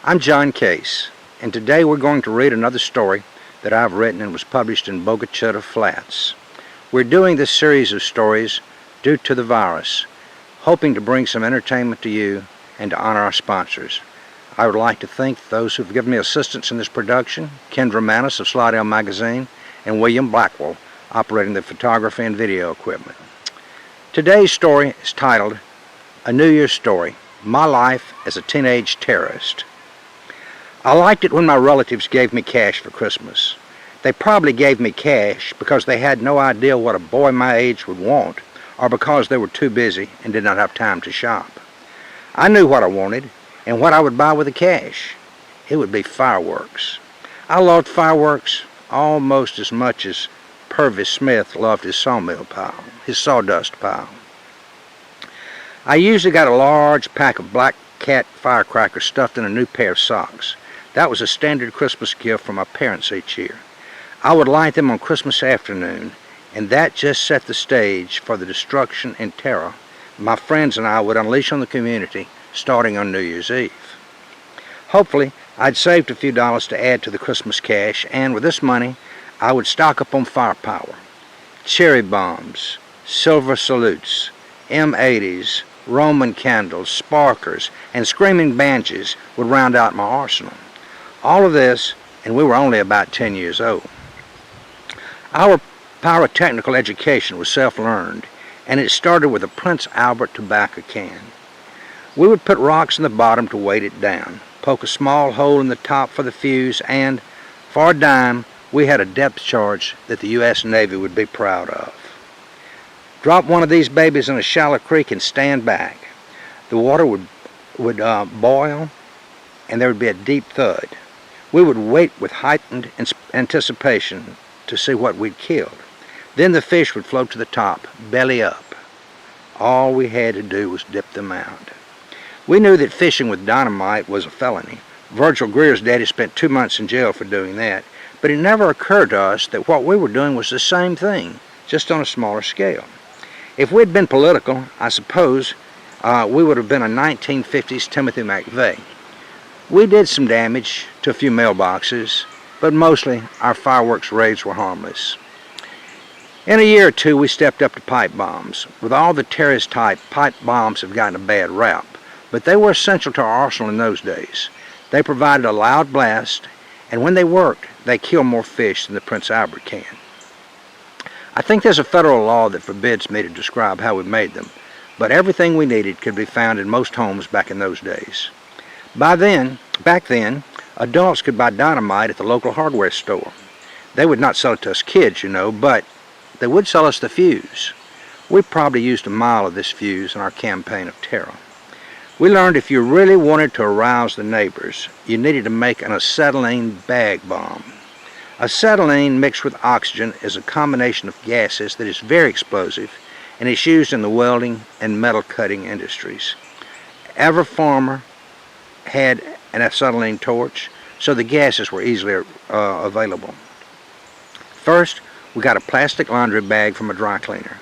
I'm John Case, and today we're going to read another story that I've written and was published in Bogota Flats. We're doing this series of stories due to the virus, hoping to bring some entertainment to you and to honor our sponsors. I would like to thank those who've given me assistance in this production, Kendra Manis of Slidell Magazine and William Blackwell, operating the photography and video equipment. Today's story is titled, A New Year's Story, My Life as a Teenage Terrorist. I liked it when my relatives gave me cash for Christmas. They probably gave me cash because they had no idea what a boy my age would want, or because they were too busy and did not have time to shop. I knew what I wanted and what I would buy with the cash. It would be fireworks. I loved fireworks almost as much as Purvis Smith loved his sawdust pile. I usually got a large pack of black cat firecrackers stuffed in a new pair of socks. That was a standard Christmas gift from my parents each year. I would light them on Christmas afternoon, and that just set the stage for the destruction and terror my friends and I would unleash on the community starting on New Year's Eve. Hopefully, I'd saved a few dollars to add to the Christmas cash, and with this money, I would stock up on firepower. Cherry bombs, silver salutes, M80s, Roman candles, sparklers, and screaming banshees would round out my arsenal. All of this, and we were only about 10 years old. Our pyrotechnical education was self-learned, and it started with a Prince Albert tobacco can. We would put rocks in the bottom to weight it down, poke a small hole in the top for the fuse, and, for a dime, we had a depth charge that the U.S. Navy would be proud of. Drop one of these babies in a shallow creek and stand back. The water would boil, and there would be a deep thud. We would wait with heightened anticipation to see what we'd killed. Then the fish would float to the top, belly up. All we had to do was dip them out. We knew that fishing with dynamite was a felony. Virgil Greer's daddy spent 2 months in jail for doing that, but it never occurred to us that what we were doing was the same thing, just on a smaller scale. If we'd been political, I suppose we would have been a 1950s Timothy McVeigh. We did some damage to a few mailboxes, but mostly our fireworks raids were harmless. In a year or two, we stepped up to pipe bombs. With all the terrorist type, pipe bombs have gotten a bad rap, but they were essential to our arsenal in those days. They provided a loud blast, and when they worked, they killed more fish than the Prince Albert can. I think there's a federal law that forbids me to describe how we made them, but everything we needed could be found in most homes back in those days. Back then, adults could buy dynamite at the local hardware store. They would not sell it to us kids, but they would sell us the fuse. We probably used a mile of this fuse in our campaign of terror. We learned if you really wanted to arouse the neighbors, you needed to make an acetylene bag bomb. Acetylene mixed with oxygen is a combination of gases that is very explosive, and is used in the welding and metal cutting industries. Every farmer had an acetylene torch, so the gases were easily available. First, we got a plastic laundry bag from a dry cleaner.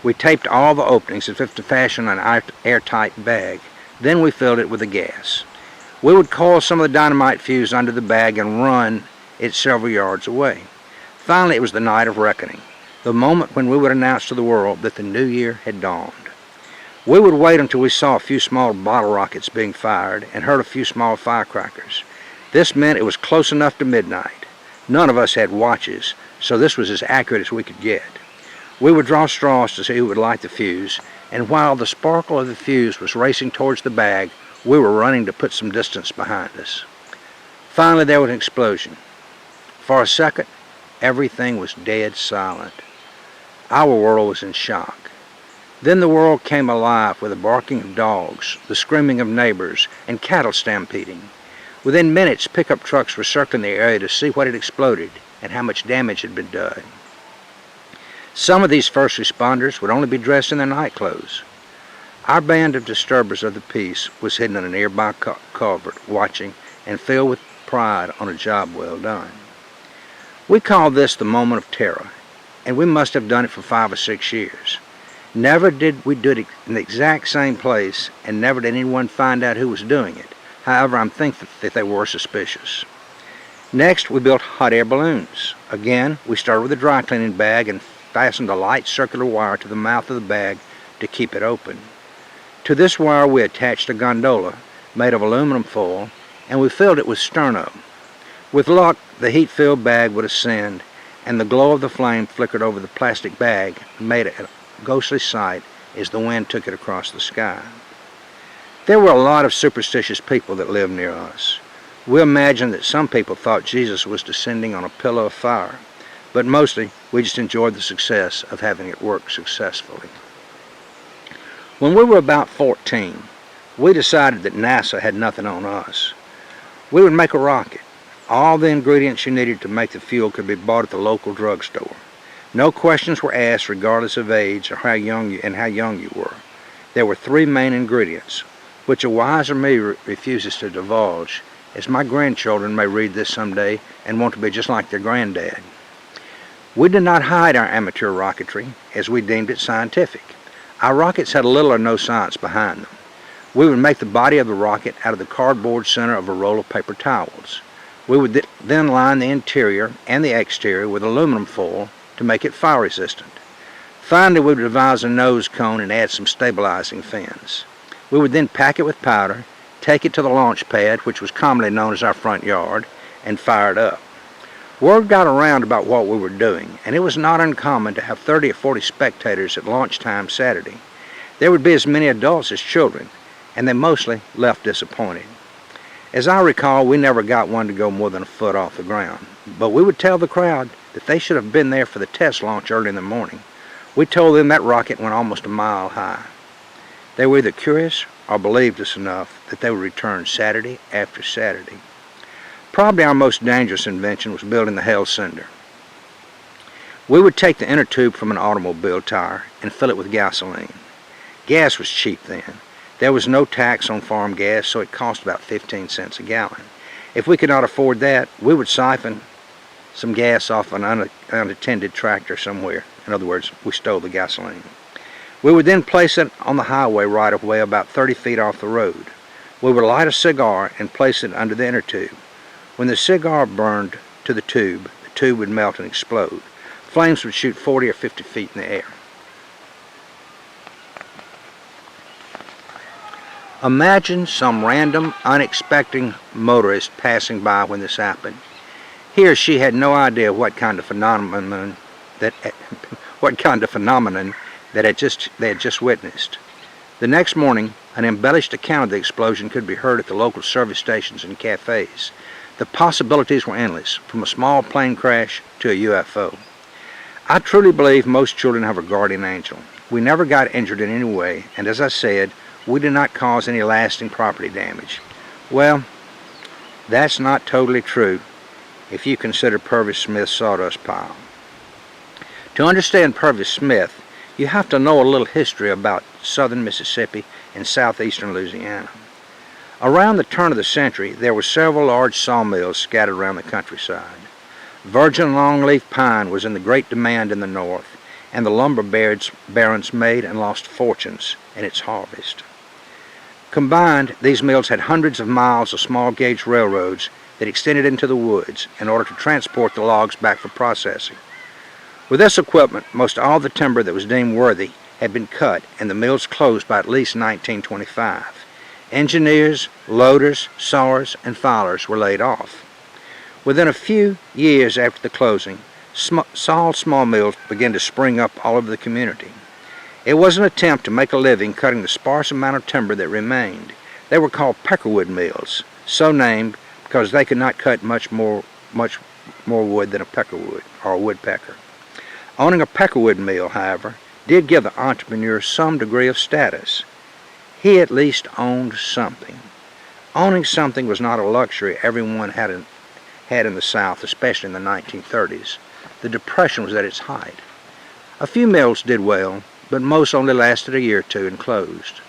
We taped all the openings as if to fashion an airtight bag. Then we filled it with the gas. We would coil some of the dynamite fuse under the bag and run it several yards away. Finally, it was the night of reckoning, the moment when we would announce to the world that the new year had dawned. We would wait until we saw a few small bottle rockets being fired and heard a few small firecrackers. This meant it was close enough to midnight. None of us had watches, so this was as accurate as we could get. We would draw straws to see who would light the fuse, and while the sparkle of the fuse was racing towards the bag, we were running to put some distance behind us. Finally, there was an explosion. For a second, everything was dead silent. Our world was in shock. Then the world came alive with the barking of dogs, the screaming of neighbors, and cattle stampeding. Within minutes, pickup trucks were circling the area to see what had exploded and how much damage had been done. Some of these first responders would only be dressed in their night clothes. Our band of disturbers of the peace was hidden in a nearby culvert, watching and filled with pride on a job well done. We called this the moment of terror, and we must have done it for 5 or 6 years. Never did we do it in the exact same place, and never did anyone find out who was doing it. However, I'm thankful that they were suspicious. Next, we built hot air balloons. Again, we started with a dry cleaning bag and fastened a light circular wire to the mouth of the bag to keep it open. To this wire we attached a gondola made of aluminum foil, and we filled it with sterno. With luck, the heat-filled bag would ascend, and the glow of the flame flickered over the plastic bag and made it a ghostly sight as the wind took it across the sky. There were a lot of superstitious people that lived near us. We imagined that some people thought Jesus was descending on a pillar of fire, but mostly we just enjoyed the success of having it work successfully. When we were about 14, we decided that NASA had nothing on us. We would make a rocket. All the ingredients you needed to make the fuel could be bought at the local drugstore. No questions were asked regardless of age or how young you were. There were 3 main ingredients, which a wiser me refuses to divulge, as my grandchildren may read this someday and want to be just like their granddad. We did not hide our amateur rocketry, as we deemed it scientific. Our rockets had little or no science behind them. We would make the body of the rocket out of the cardboard center of a roll of paper towels. We would then line the interior and the exterior with aluminum foil to make it fire resistant. Finally, we would devise a nose cone and add some stabilizing fins. We would then pack it with powder, take it to the launch pad, which was commonly known as our front yard, and fire it up. Word got around about what we were doing, and it was not uncommon to have 30 or 40 spectators at launch time Saturday. There would be as many adults as children, and they mostly left disappointed. As I recall, we never got one to go more than a foot off the ground, but we would tell the crowd that they should have been there for the test launch early in the morning. We told them that rocket went almost a mile high. They were either curious or believed us enough that they would return Saturday after Saturday. Probably our most dangerous invention was building the Hell Cinder. We would take the inner tube from an automobile tire and fill it with gasoline. Gas was cheap then. There was no tax on farm gas, so it cost about 15 cents a gallon. If we could not afford that, we would siphon some gas off an unattended tractor somewhere. In other words, we stole the gasoline. We would then place it on the highway right of way about 30 feet off the road. We would light a cigar and place it under the inner tube. When the cigar burned to the tube would melt and explode. Flames would shoot 40 or 50 feet in the air. Imagine some random, unexpected motorist passing by when this happened. He or she had no idea what kind of phenomenon they had just witnessed. The next morning, an embellished account of the explosion could be heard at the local service stations and cafes. The possibilities were endless, from a small plane crash to a UFO. I truly believe most children have a guardian angel. We never got injured in any way, and as I said, we did not cause any lasting property damage. Well, that's not totally true if you consider Purvis Smith's sawdust pile. To understand Purvis Smith, you have to know a little history about southern Mississippi and southeastern Louisiana. Around the turn of the century, there were several large sawmills scattered around the countryside. Virgin longleaf pine was in the great demand in the north, and the lumber barons made and lost fortunes in its harvest. Combined, these mills had hundreds of miles of small-gauge railroads that extended into the woods in order to transport the logs back for processing. With this equipment, most all the timber that was deemed worthy had been cut, and the mills closed by at least 1925. Engineers, loaders, sawers, and filers were laid off. Within a few years after the closing, small mills began to spring up all over the community. It was an attempt to make a living cutting the sparse amount of timber that remained. They were called peckerwood mills, so named because they could not cut much more wood than a peckerwood or a woodpecker. Owning a peckerwood mill, however, did give the entrepreneur some degree of status. He at least owned something. Owning something was not a luxury everyone had in the South, especially in the 1930s. The Depression was at its height. A few mills did well, but most only lasted a year or two and closed.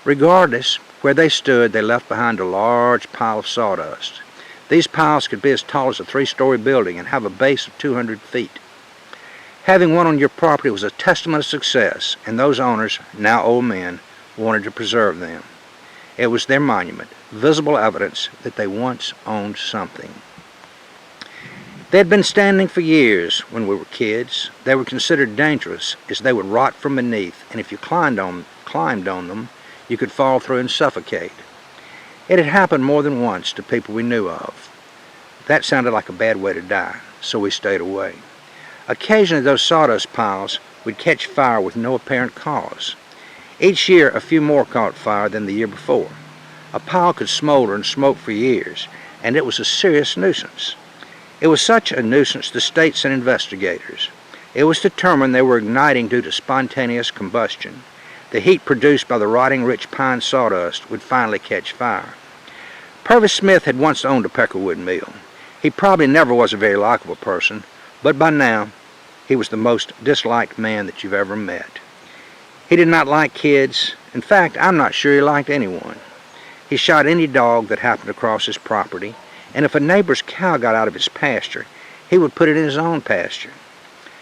Regardless, where they stood, they left behind a large pile of sawdust. These piles could be as tall as a 3-story building and have a base of 200 feet. Having one on your property was a testament of success, and those owners, now old men, wanted to preserve them. It was their monument, visible evidence that they once owned something. They had been standing for years when we were kids. They were considered dangerous as they would rot from beneath, and if you climbed on them, you could fall through and suffocate. It had happened more than once to people we knew of. That sounded like a bad way to die, so we stayed away. Occasionally those sawdust piles would catch fire with no apparent cause. Each year a few more caught fire than the year before. A pile could smolder and smoke for years, and it was a serious nuisance. It was such a nuisance the state sent investigators. It was determined they were igniting due to spontaneous combustion. The heat produced by the rotting rich pine sawdust would finally catch fire. Purvis Smith had once owned a peckerwood mill. He probably never was a very likable person, but by now he was the most disliked man that you've ever met. He did not like kids. In fact, I'm not sure he liked anyone. He shot any dog that happened across his property, and if a neighbor's cow got out of its pasture, he would put it in his own pasture.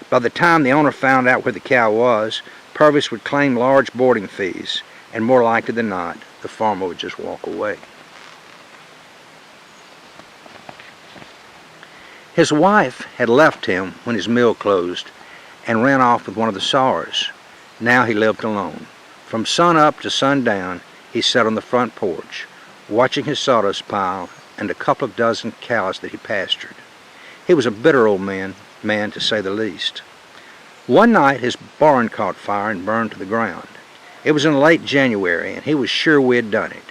By the time the owner found out where the cow was, Purvis would claim large boarding fees, and more likely than not, the farmer would just walk away. His wife had left him when his mill closed and ran off with one of the sawyers. Now he lived alone. From sun up to sundown, he sat on the front porch, watching his sawdust pile and a couple of dozen cows that he pastured. He was a bitter old man to say the least. One night his barn caught fire and burned to the ground. It was in late January, and he was sure we had done it.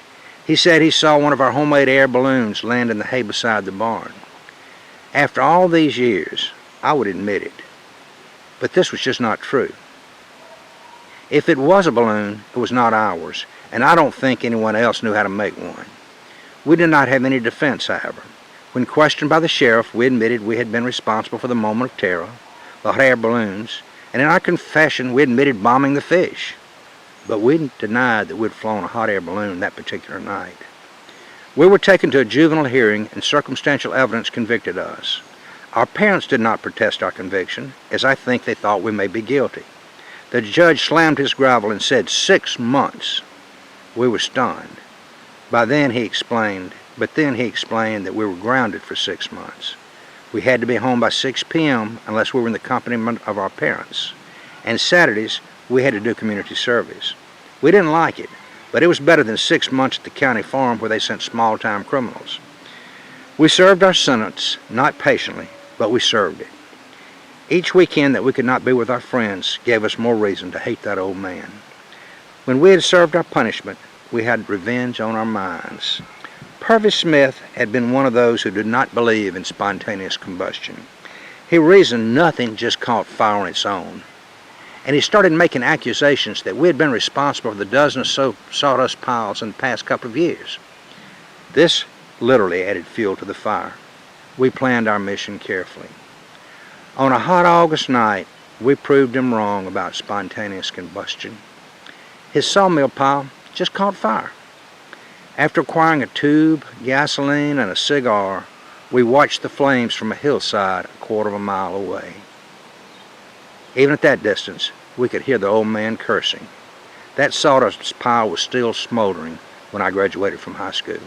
He said he saw one of our homemade air balloons land in the hay beside the barn. After all these years, I would admit it, but this was just not true. If it was a balloon, it was not ours, and I don't think anyone else knew how to make one. We did not have any defense, however. When questioned by the sheriff, we admitted we had been responsible for the moment of terror, the hot air balloons, and in our confession we admitted bombing the fish. But we denied that we'd flown a hot air balloon that particular night. We were taken to a juvenile hearing, and circumstantial evidence convicted us. Our parents did not protest our conviction, as I think they thought we may be guilty. The judge slammed his gavel and said 6 months. We were stunned. Then he explained that we were grounded for 6 months. We had to be home by 6 p.m. unless we were in the company of our parents. And Saturdays, we had to do community service. We didn't like it, but it was better than 6 months at the county farm where they sent small-time criminals. We served our sentence, not patiently, but we served it. Each weekend that we could not be with our friends gave us more reason to hate that old man. When we had served our punishment, we had revenge on our minds. Purvis Smith had been one of those who did not believe in spontaneous combustion. He reasoned nothing just caught fire on its own. And he started making accusations that we had been responsible for the dozen or so sawdust piles in the past couple of years. This literally added fuel to the fire. We planned our mission carefully. On a hot August night, we proved him wrong about spontaneous combustion. His sawmill pile just caught fire. After acquiring a tube, gasoline, and a cigar, we watched the flames from a hillside a quarter of a mile away. Even at that distance, we could hear the old man cursing. That sawdust pile was still smoldering when I graduated from high school.